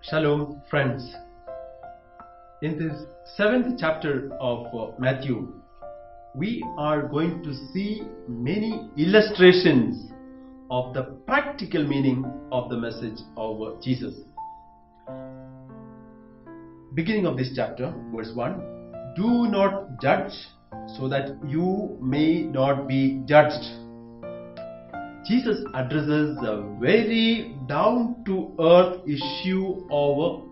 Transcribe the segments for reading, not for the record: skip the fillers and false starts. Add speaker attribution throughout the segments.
Speaker 1: Shalom, friends. In this 7th chapter of Matthew, we are going to see many illustrations of the practical meaning of the message of Jesus. Beginning of this chapter, verse 1, do not judge so that you may not be judged. Jesus addresses a very down-to-earth issue of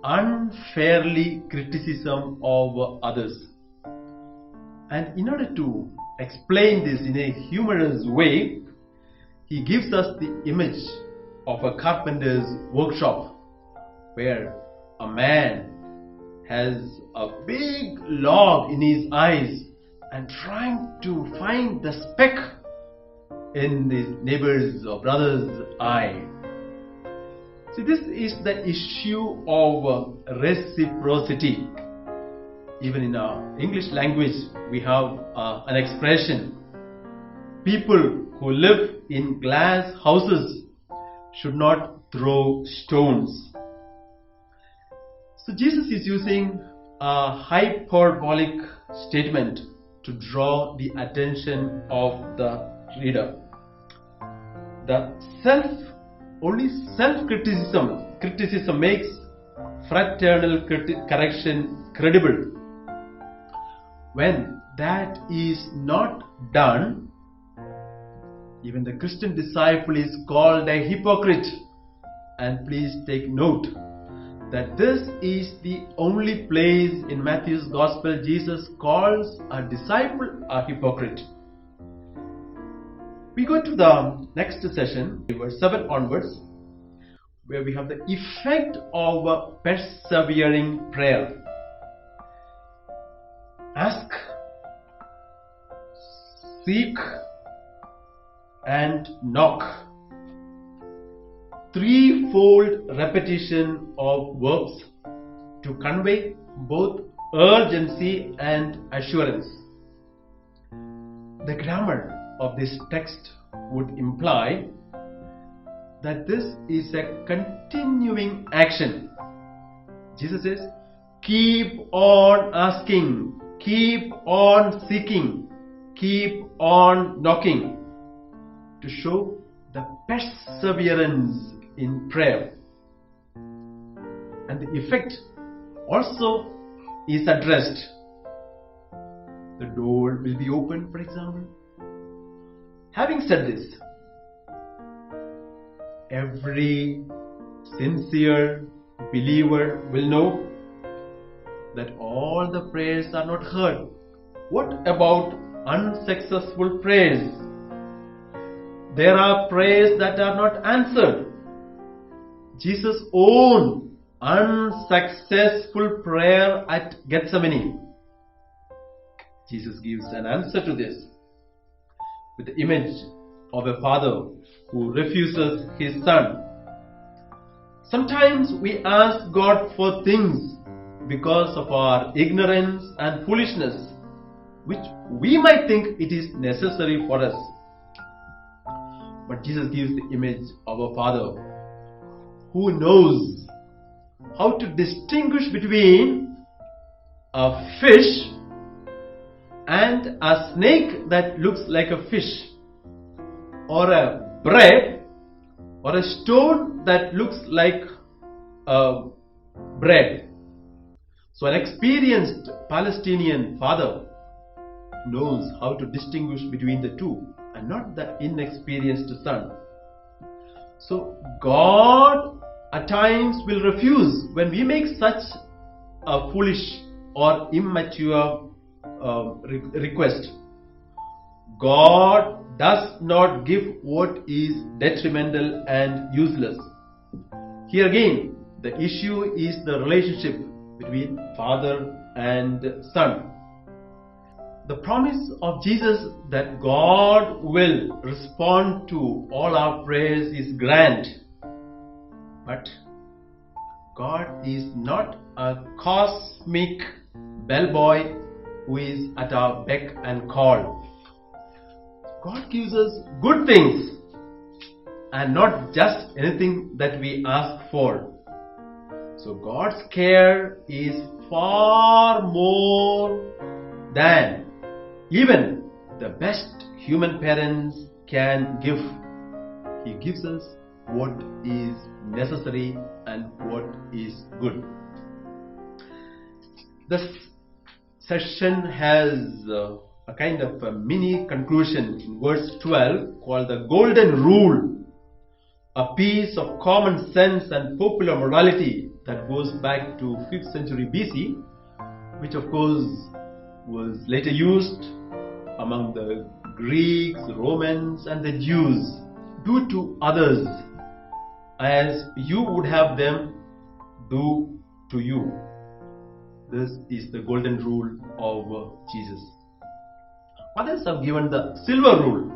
Speaker 1: unfairly criticism of others. And in order to explain this in a humorous way, he gives us the image of a carpenter's workshop where a man has a big log in his eyes and trying to find the speck in his neighbor's or brother's eye. See, this is the issue of reciprocity. Even in our English language, we have an expression. People who live in glass houses should not throw stones. So Jesus is using a hyperbolic statement to draw the attention of the reader. The only self-criticism makes fraternal correction credible. When that is not done, even the Christian disciple is called a hypocrite. And please take note that this is the only place in Matthew's Gospel Jesus calls a disciple a hypocrite. We go to the next session, verse 7 onwards, where we have the effect of persevering prayer. Ask, seek, and knock. Threefold repetition of verbs to convey both urgency and assurance. The grammar of this text would imply that this is a continuing action. Jesus says, keep on asking, keep on seeking, keep on knocking, to show the perseverance in prayer. And the effect also is addressed. The door will be opened, for example. Having said this, every sincere believer will know that all the prayers are not heard. What about unsuccessful prayers? There are prayers that are not answered. Jesus' own unsuccessful prayer at Gethsemane. Jesus gives an answer to this with the image of a father who refuses his son. Sometimes we ask God for things because of our ignorance and foolishness, which we might think it is necessary for us. But Jesus gives the image of a father who knows how to distinguish between a fish and a snake that looks like a fish, or a bread, or a stone that looks like bread. So an experienced Palestinian father knows how to distinguish between the two, and not the inexperienced son. So God at times will refuse when we make such a foolish or immature request. God does not give what is detrimental and useless. Here again, the issue is the relationship between father and son. The promise of Jesus that God will respond to all our prayers is grand. But God is not a cosmic bellboy who is at our beck and call. God gives us good things and not just anything that we ask for. So God's care is far more than even the best human parents can give. He gives us what is necessary and what is good. This session has a kind of a mini conclusion in verse 12 called the Golden Rule, a piece of common sense and popular morality that goes back to 5th century BC, which of course was later used among the Greeks, Romans and the Jews. Do to others as you would have them do to you. This is the golden rule of Jesus. Others have given the silver rule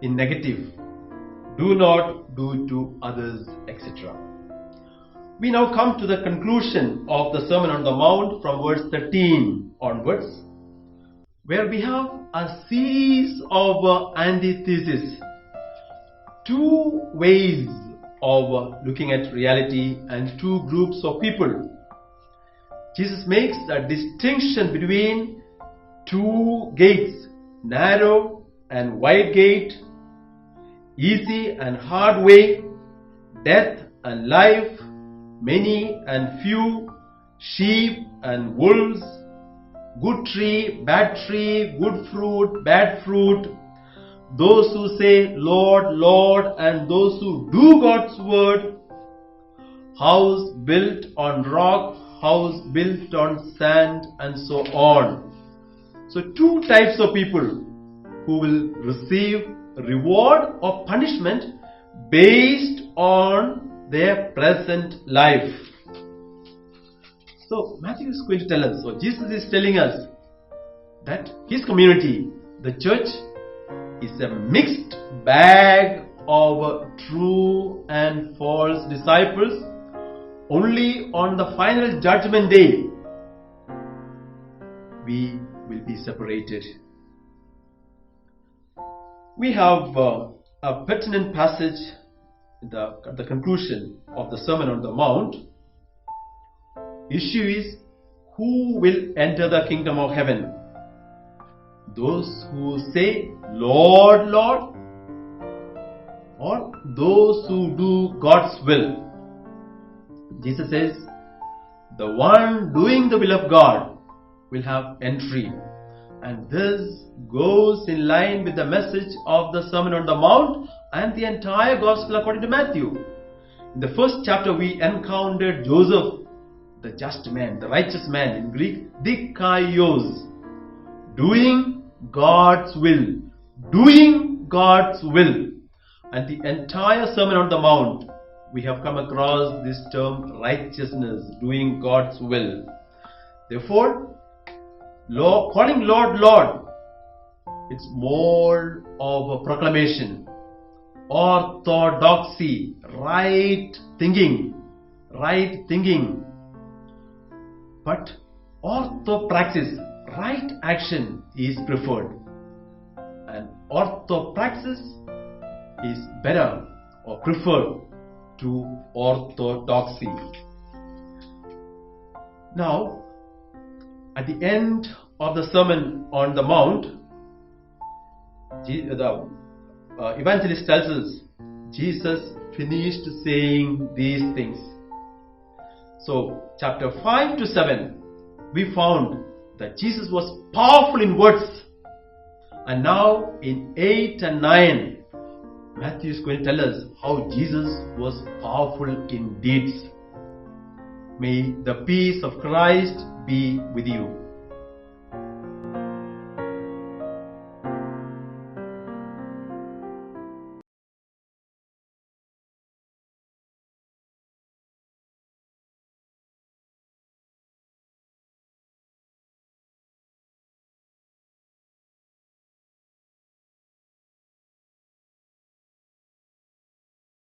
Speaker 1: in negative. Do not do to others, etc. We now come to the conclusion of the Sermon on the Mount from verse 13 onwards, where we have a series of antitheses, two ways of looking at reality and two groups of people. Jesus makes a distinction between two gates, narrow and wide gate, easy and hard way, death and life, many and few, sheep and wolves, good tree, good fruit, bad fruit, those who say Lord, Lord, and those who do God's word, house built on rock, house built on sand, and so on. So two types of people who will receive reward or punishment based on their present life. So Matthew is going to tell us, so Jesus is telling us that his community, the church, is a mixed bag of true and false disciples. Only on the final judgment day we will be separated. We have a pertinent passage at the conclusion of the Sermon on the Mount. Issue is, who will enter the kingdom of heaven? Those who say Lord, Lord, or those who do God's will? Jesus says, the one doing the will of God will have entry. And this goes in line with the message of the Sermon on the Mount and the entire Gospel according to Matthew. In the first chapter we encountered Joseph, the just man, the righteous man, in Greek, dikaios, doing God's will. Doing God's will. And the entire Sermon on the Mount, we have come across this term righteousness, doing God's will. Therefore, calling Lord, Lord, it's more of a proclamation, orthodoxy, right thinking. But orthopraxis, right action, is preferred. And orthopraxis is better or preferred to orthodoxy. Now, at the end of the Sermon on the Mount, the evangelist tells us Jesus finished saying these things. So, chapter 5 to 7, we found that Jesus was powerful in words. And now in 8 and 9, Matthew is going to tell us how Jesus was powerful in deeds. May the peace of Christ be with you.